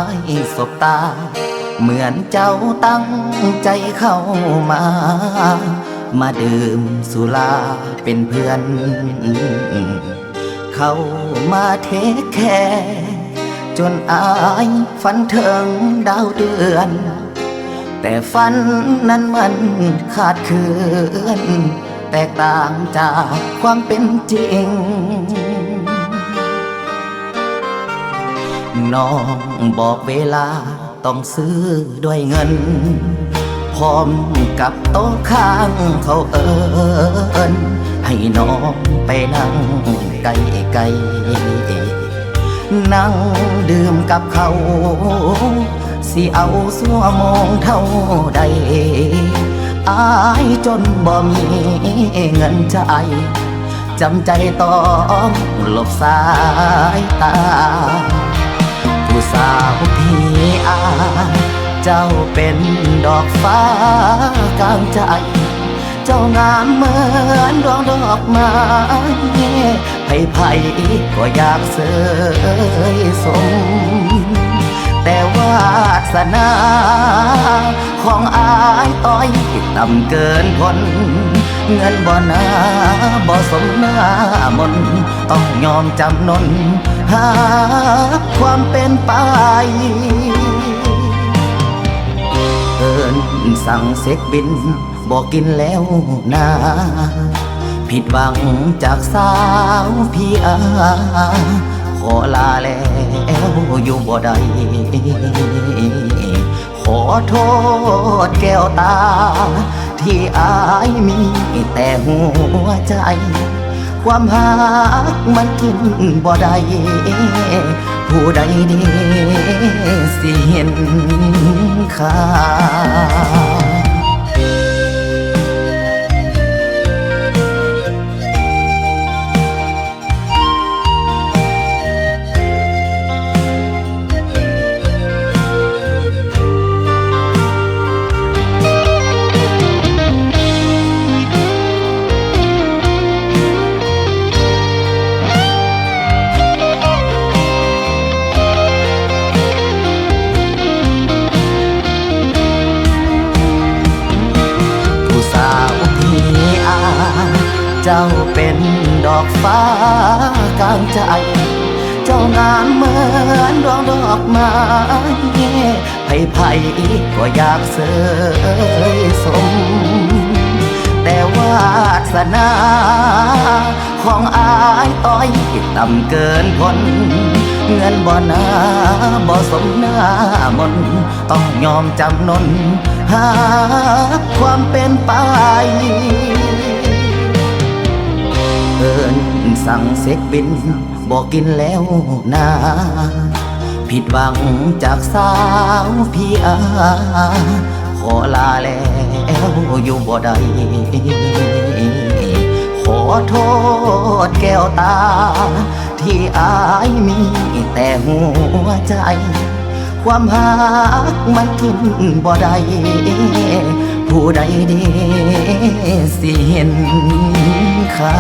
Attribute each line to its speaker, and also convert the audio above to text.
Speaker 1: ายสบตาเหมือนเจ้าตั้งใจเข้ามาดื่มสุราเป็นเพื่อนเข้ามาเทคแคร์จนอายฝันถึงดาวเดือนแต่ฝันนั้นมันขาดเคืนแตกต่างจากความเป็นจริงน้องบอกเวลาต้องซื้อด้วยเงินพร้อมกับโต๊ะข้างเขาให้น้องไปนั่งไกลๆนั่งดื่มกับเขาสิเอาสัวโมงเท่าใดอายจนบ่มีเงินใจจำใจต้องหลบสายตาผู้สาวพี่เจ้าเป็นดอกฟ้ากลางใจเจ้างามเหมือนดวงดอกไม้ไผ่ก็อยากเสยสมแต่วาสนาของอายต้อยต่ำเกินพ้นเงินบ่นาบ่สมหน้ามนต้องยอมจำนนหาความเป็นไปเอิ้นสั่งเซ็กบินบอกกินแล้วนะผิดหวังจากสาวพี่ขอลาแล้วอยู่บ่ได้ขอโทษแก้วตาที่อายมีแต่หัวใจความหักมันกินบ่ได้ผู้ใดดีสิเห็นค่าเจ้าเป็นดอกฟ้ากลางใจเจ้างามเหมือนดวงดอกไม้ไผ่ก็อยากเสยสมแต่วาสนาของอายต้อยต่ำเกินพ้นเงินบ่นาบ่สมหน้ามนต้องยอมจำนนหาความเป็นไปเอิ้นสั่งเซ็กบินบอกกินแล้วนะผิดหวังจากสาวพี่ขอลาแล้วอยู่บ่ได้ขอโทษแก้วตาที่อายมีแต่หัวใจความหักมันกินบ่ได้ผู้ใดดีสิเห็นค่า